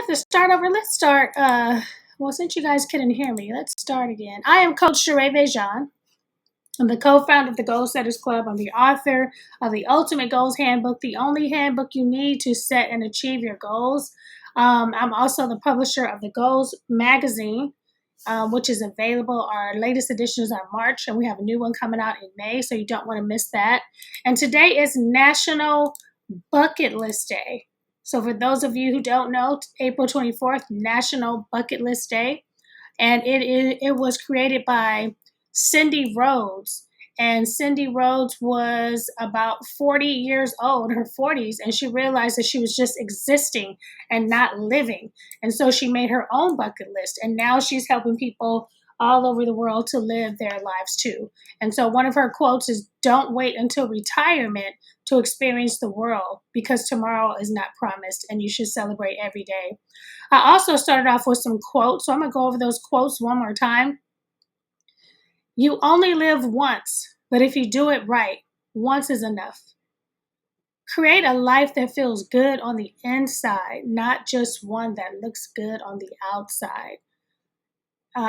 to start over. Let's start. Well, since you guys couldn't hear me, let's start again. I am Coach Sheréa VéJauan. I'm the co-founder of the Goal Setters Club. I'm the author of the Ultimate Goals Handbook, the only handbook you need to set and achieve your goals. I'm also the publisher of the Goals magazine, which is available. Our latest editions are March, and we have a new one coming out in May, so you don't want to miss that. And today is National Bucket List Day. So for those of you who don't know, April 24th, National Bucket List Day. And it was created by Cindy Rhodes. And Cindy Rhodes was about 40 years old, her 40s, and she realized that she was just existing and not living. And so she made her own bucket list. And now she's helping people all over the world to live their lives too. And so one of her quotes is, "Don't wait until retirement to experience the world, because tomorrow is not promised and you should celebrate every day." I also started off with some quotes, so I'm going to go over those quotes one more time. You only live once, but if you do it right, once is enough. Create a life that feels good on the inside, not just one that looks good on the outside.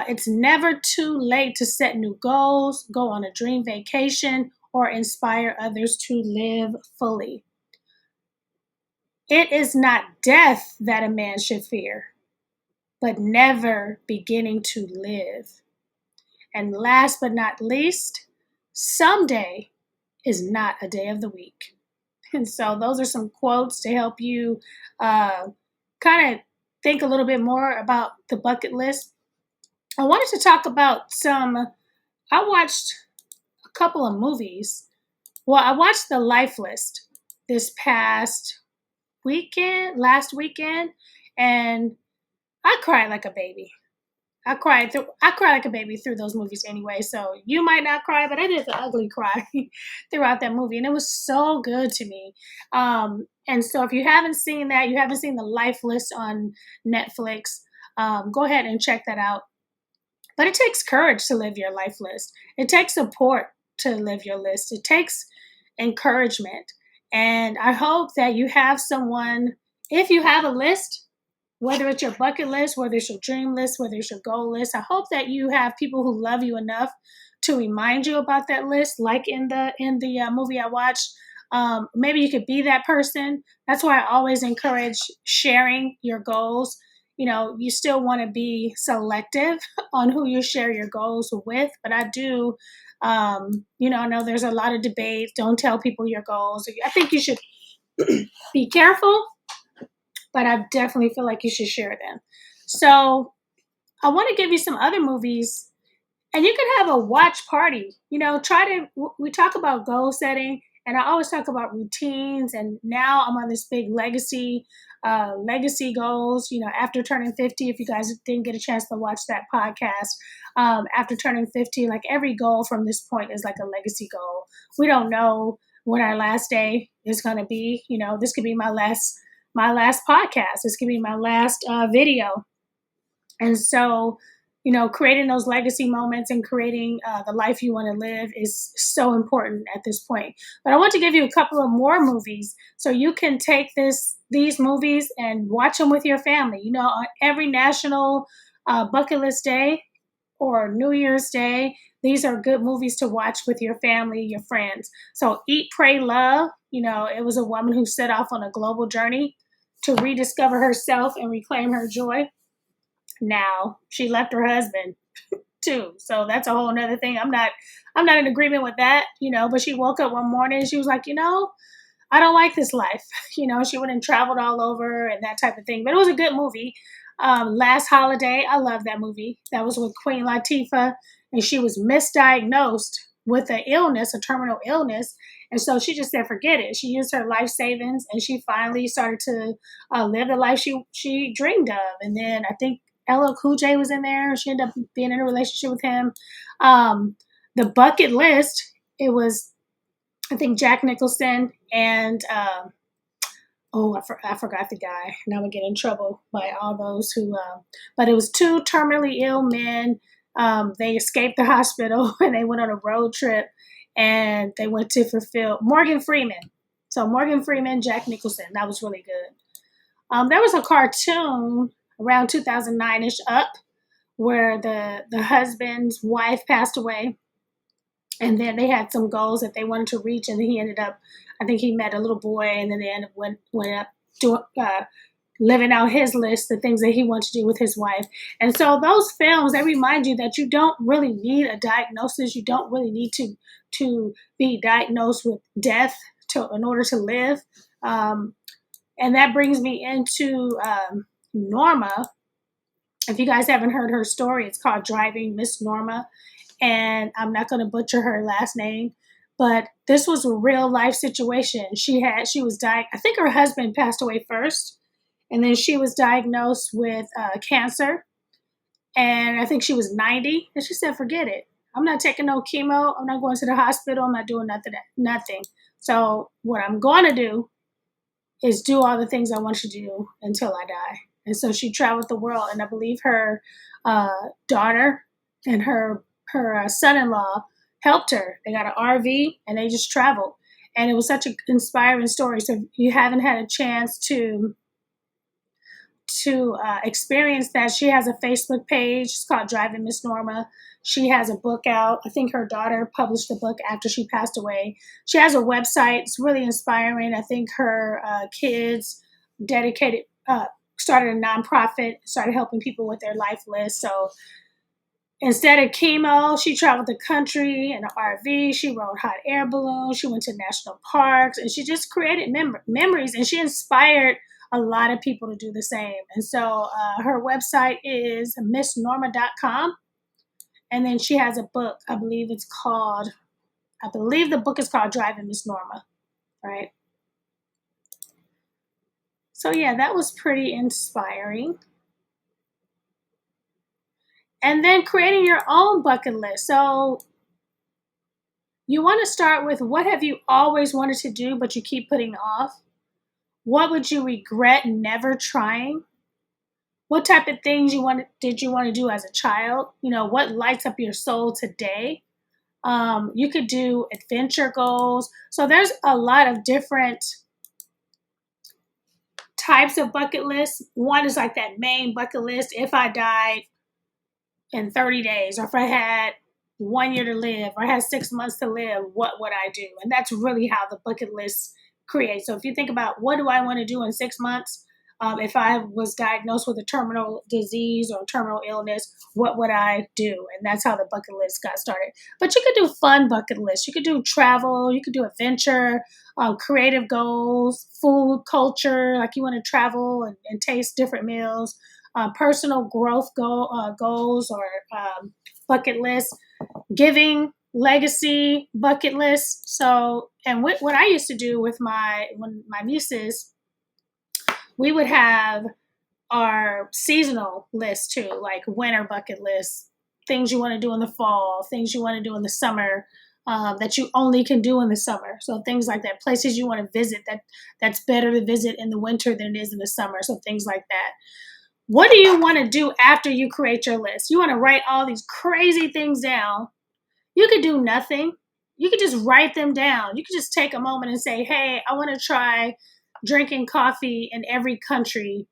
It's never too late to set new goals, go on a dream vacation, or inspire others to live fully. It is not death that a man should fear, but never beginning to live. And last but not least, someday is not a day of the week. And so those are some quotes to help you kind of think a little bit more about the bucket list. I wanted to talk about I watched a couple of movies. Well, I watched The Life List this last weekend, and I cried like a baby. I cried like a baby through those movies anyway. So you might not cry, but I did the ugly cry throughout that movie, and it was so good to me. And so if you haven't seen that, you haven't seen The Life List on Netflix, go ahead and check that out. But it takes courage to live your life list. It takes support to live your list. It takes encouragement. And I hope that you have someone, if you have a list, whether it's your bucket list, whether it's your dream list, whether it's your goal list, I hope that you have people who love you enough to remind you about that list, like in the movie I watched. Maybe you could be that person. That's why I always encourage sharing your goals. You know, you still want to be selective on who you share your goals with, but I do, I know there's a lot of debate. Don't tell people your goals. I think you should be careful, but I definitely feel like you should share them. So I want to give you some other movies, and you can have a watch party. We talk about goal setting, and I always talk about routines, and now I'm on this big legacy goals, after turning 50. If you guys didn't get a chance to watch that podcast, after turning 50, like every goal from this point is like a legacy goal. We don't know when our last day is going to be. This could be my last podcast. This could be my last video. And so, creating those legacy moments and creating the life you want to live is so important at this point. But I want to give you a couple of more movies so you can take these movies and watch them with your family. On every National Bucket List Day or New Year's Day, these are good movies to watch with your family, your friends. So Eat, Pray, Love, it was a woman who set off on a global journey to rediscover herself and reclaim her joy. Now she left her husband too. So that's a whole nother thing. I'm not in agreement with that, but she woke up one morning and she was like, I don't like this life. She went and traveled all over and that type of thing, but it was a good movie. Last Holiday. I love that movie. That was with Queen Latifah, and she was misdiagnosed with a terminal illness. And so she just said, forget it. She used her life savings, and she finally started to live the life she dreamed of. And then I think LL Cool J was in there. She ended up being in a relationship with him. The Bucket List, it was, I think, Jack Nicholson and, I forgot the guy. Now I'm going to get in trouble by all those who, but it was two terminally ill men. They escaped the hospital and they went on a road trip, and they went to fulfill Morgan Freeman. So Morgan Freeman, Jack Nicholson, that was really good. There was a cartoon around 2009-ish up where the husband's wife passed away, and then they had some goals that they wanted to reach, and then he ended up, I think he met a little boy, and then they ended up went up doing living out his list, the things that he wants to do with his wife. And so those films, they remind you that you don't really need a diagnosis. You don't really need to be diagnosed with death in order to live. Um, and that brings me into Norma. If you guys haven't heard her story, it's called Driving Miss Norma. And I'm not going to butcher her last name, but this was a real life situation. She was I think her husband passed away first, and then she was diagnosed with cancer. And I think she was 90, and she said, "Forget it. I'm not taking no chemo. I'm not going to the hospital. I'm not doing nothing. So what I'm going to do is do all the things I want to do until I die." And so she traveled the world, and I believe her daughter and her son-in-law helped her. They got an RV and they just traveled, and it was such an inspiring story. So if you haven't had a chance to experience that, she has a Facebook page. It's called Driving Miss Norma. She has a book out. I think her daughter published the book after she passed away. She has a website. It's really inspiring. I think her kids dedicated, started a nonprofit, started helping people with their life list. So instead of chemo, she traveled the country in an RV. She rode hot air balloons. She went to national parks, and she just created memories, and she inspired a lot of people to do the same. And so her website is missnorma.com. And then she has a book. I believe the book is called Driving Miss Norma, right? So yeah, that was pretty inspiring. And then creating your own bucket list. So you want to start with, what have you always wanted to do but you keep putting off? What would you regret never trying? What type of things did you want to do as a child? What lights up your soul today? You could do adventure goals. So there's a lot of different types of bucket lists. One is like that main bucket list. If I died in 30 days, or if I had 1 year to live, or I had 6 months to live, what would I do? And that's really how the bucket list creates. So if you think about, what do I want to do in 6 months? If I was diagnosed with a terminal disease or a terminal illness, what would I do? And that's how the bucket list got started. But you could do fun bucket lists. You could do travel. You could do adventure, creative goals, food, culture, like you want to travel and taste different meals, personal growth goals, or bucket lists, giving, legacy bucket lists. So, and what I used to do with my nieces, we would have our seasonal list too, like winter bucket lists, things you want to do in the fall, things you want to do in the summer, that you only can do in the summer. So things like that, places you want to visit that's better to visit in the winter than it is in the summer. So things like that. What do you want to do after you create your list? You want to write all these crazy things down. You could do nothing. You could just write them down. You could just take a moment and say, hey, I want to try drinking coffee in every country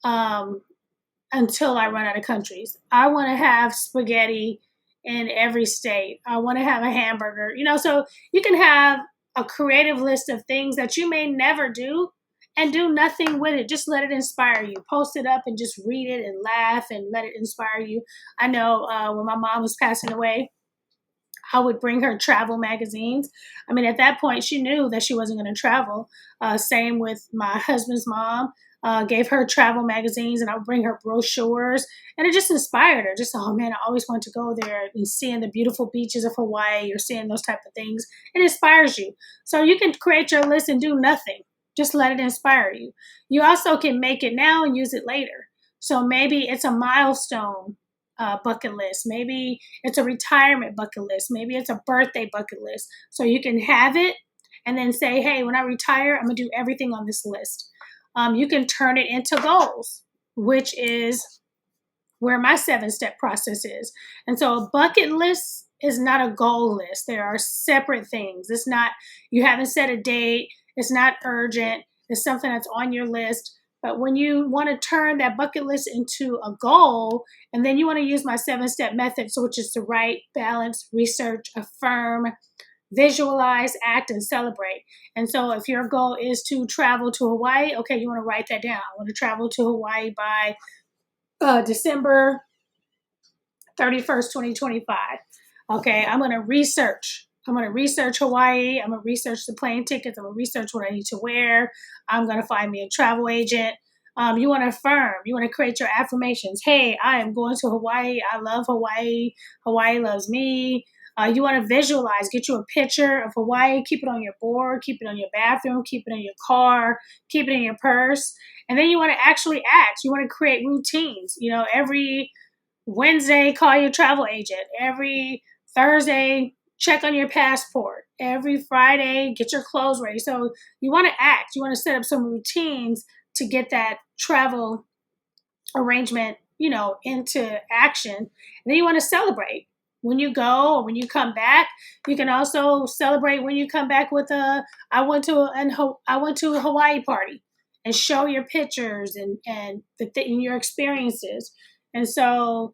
until I run out of countries. I want to have spaghetti in every state. I want to have a hamburger. So you can have a creative list of things that you may never do, and do nothing with it. Just let it inspire you. Post it up and just read it and laugh and let it inspire you. I know when my mom was passing away, I would bring her travel magazines. I mean, at that point, she knew that she wasn't going to travel. Same with my husband's mom. Gave her travel magazines, and I would bring her brochures, and it just inspired her. Just, oh man, I always want to go there, and seeing the beautiful beaches of Hawaii, or seeing those type of things. It inspires you. So you can create your list and do nothing. Just let it inspire you. You also can make it now and use it later. So maybe it's a milestone bucket list. Maybe it's a retirement bucket list. Maybe it's a birthday bucket list. So you can have it and then say, hey, when I retire, I'm going to do everything on this list. You can turn it into goals, which is where my 7-step process is. And so a bucket list is not a goal list. There are separate things. It's not, you haven't set a date. It's not urgent. It's something that's on your list. But when you want to turn that bucket list into a goal, and then you want to use my 7-step method, so which is to write, balance, research, affirm, visualize, act, and celebrate. And so if your goal is to travel to Hawaii, okay, you want to write that down. I want to travel to Hawaii by December 31st, 2025. Okay, I'm going to research. I'm going to research Hawaii. I'm going to research the plane tickets. I'm going to research what I need to wear. I'm going to find me a travel agent. You want to affirm. You want to create your affirmations. Hey, I am going to Hawaii. I love Hawaii. Hawaii loves me. You want to visualize. Get you a picture of Hawaii. Keep it on your board. Keep it on your bathroom. Keep it in your car. Keep it in your purse. And then you want to actually act. You want to create routines. You know, every Wednesday, call your travel agent. Every Thursday, check on your passport. Every Friday, get your clothes ready. So you want to act. You want to set up some routines to get that travel arrangement, you know, into action. And then you want to celebrate. When you go or when you come back, you can also celebrate when you come back with I went to a Hawaii party, and show your pictures and your experiences. And so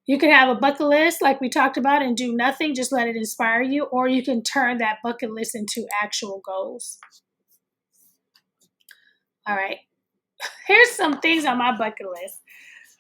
you can have a bucket list like we talked about and do nothing, just let it inspire you, or you can turn that bucket list into actual goals. All right. Here's some things on my bucket list.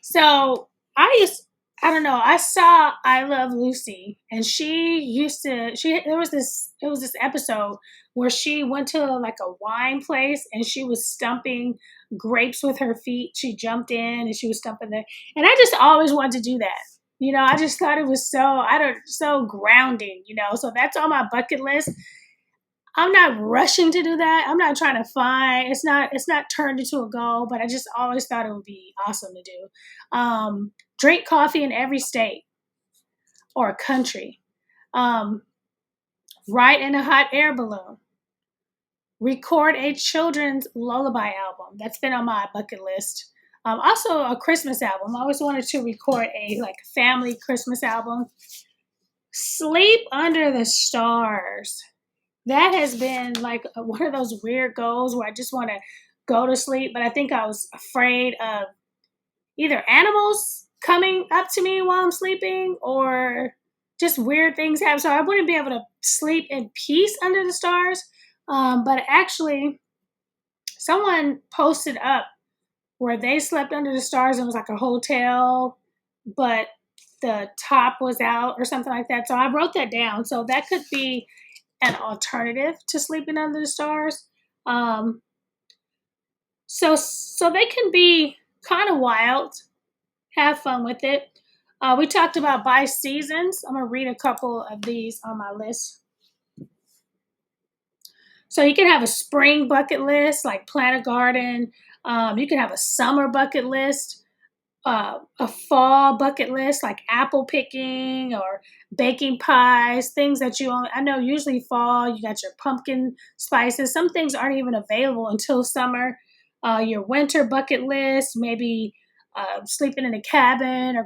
So I don't know, I saw I Love Lucy, and it was this episode where she went to like a wine place and she was stumping grapes with her feet. She jumped in and she was stumping there. And I just always wanted to do that. You know, I just thought it was so grounding, you know. So that's on my bucket list. I'm not rushing to do that. I'm not trying to find. It's not turned into a goal, but I just always thought it would be awesome to do. Drink coffee in every state or country. Ride in a hot air balloon. Record a children's lullaby album. That's been on my bucket list. Also a Christmas album. I always wanted to record a like family Christmas album. Sleep under the stars. That has been like one of those weird goals where I just want to go to sleep, but I think I was afraid of either animals coming up to me while I'm sleeping or just weird things happen. So I wouldn't be able to sleep in peace under the stars. But actually, someone posted up where they slept under the stars. It was like a hotel, but the top was out or something like that. So I wrote that down. So that could be an alternative to sleeping under the stars. So they can be kind of wild. Have fun with it. We talked about by seasons. I'm going to read a couple of these on my list. So you can have a spring bucket list, like plant a garden. You can have a summer bucket list, a fall bucket list, like apple picking or baking pies, things that I know usually fall, you got your pumpkin spices. Some things aren't even available until summer. Your winter bucket list, maybe sleeping in a cabin or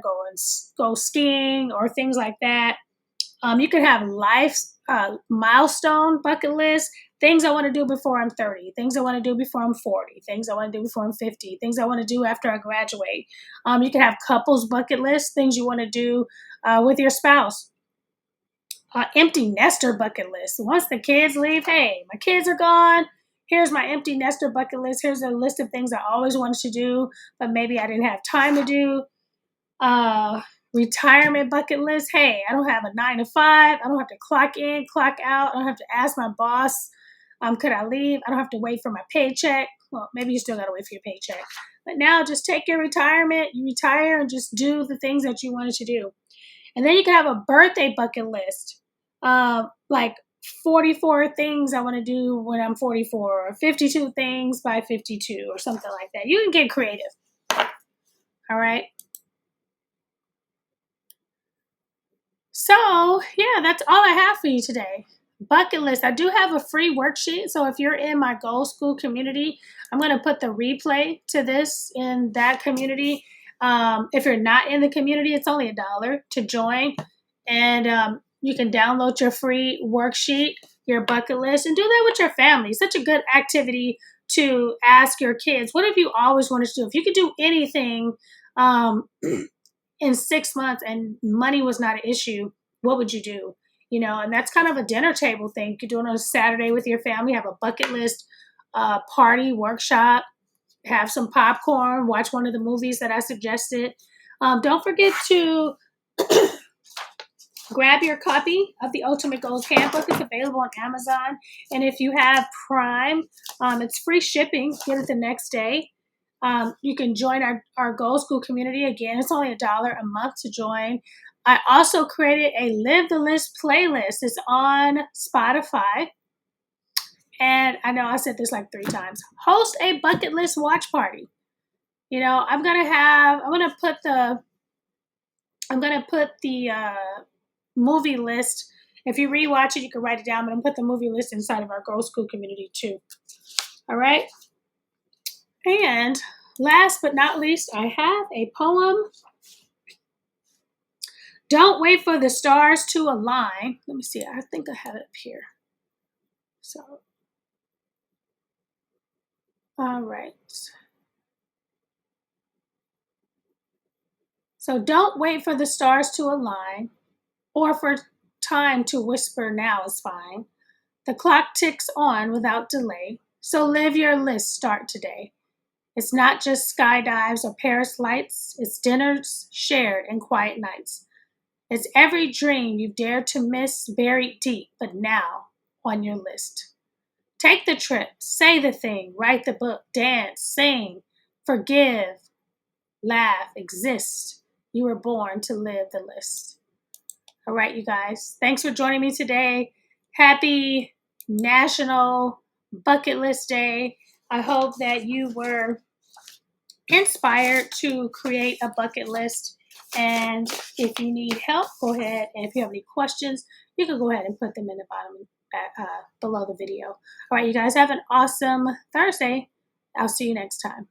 go skiing or things like that. You can have life's milestone bucket list, things I want to do before I'm 30, things I want to do before I'm 40, things I want to do before I'm 50, things I want to do after I graduate. You can have couples bucket list, things you want to do with your spouse. Empty nester bucket list. Once the kids leave, hey, my kids are gone. Here's my empty nester bucket list. Here's a list of things I always wanted to do, but maybe I didn't have time to do. Retirement bucket list. Hey, I don't have a 9 to 5. I don't have to clock in, clock out. I don't have to ask my boss, could I leave? I don't have to wait for my paycheck. Well, maybe you still got to wait for your paycheck. But now just take your retirement. You retire and just do the things that you wanted to do. And then you can have a birthday bucket list. Like 44 things I want to do when I'm 44 or 52 things by 52 or something like that. You can get creative. All right. So, yeah, that's all I have for you today. Bucket list. I do have a free worksheet. So if you're in my Goal School community, I'm going to put the replay to this in that community. If you're not in the community, it's only $1 to join. And you can download your free worksheet, your bucket list, and do that with your family. Such a good activity to ask your kids, what have you always wanted to do? If you could do anything in 6 months and money was not an issue, what would you do? And that's kind of a dinner table thing. You could do it on a Saturday with your family, have a bucket list party, workshop, have some popcorn, watch one of the movies that I suggested. Don't forget to grab your copy of the Ultimate Goals Handbook. It's available on Amazon. And if you have Prime, it's free shipping. Get it the next day. You can join our Goal School community. Again, it's only $1 a month to join. I also created a Live the List playlist. It's on Spotify. And I know I said this like 3 times. Host a bucket list watch party. I'm gonna put the movie list. If you rewatch it, you can write it down, but I'm gonna put the movie list inside of our Goal School community too. All right. And last but not least, I have a poem. Don't wait for the stars to align. Let me see. I think I have it up here. So, all right. So don't wait for the stars to align or for time to whisper now is fine. The clock ticks on without delay. So live your list, start today. It's not just skydives or Paris lights. It's dinners shared and quiet nights. It's every dream you've dared to miss buried deep, but now on your list. Take the trip, say the thing, write the book, dance, sing, forgive, laugh, exist. You were born to live the list. All right, you guys. Thanks for joining me today. Happy National Bucket List Day. I hope that you were inspired to create a bucket list. And if you need help, go ahead. And if you have any questions, you can go ahead and put them in the bottom below the video. All right, you guys have an awesome Thursday. I'll see you next time.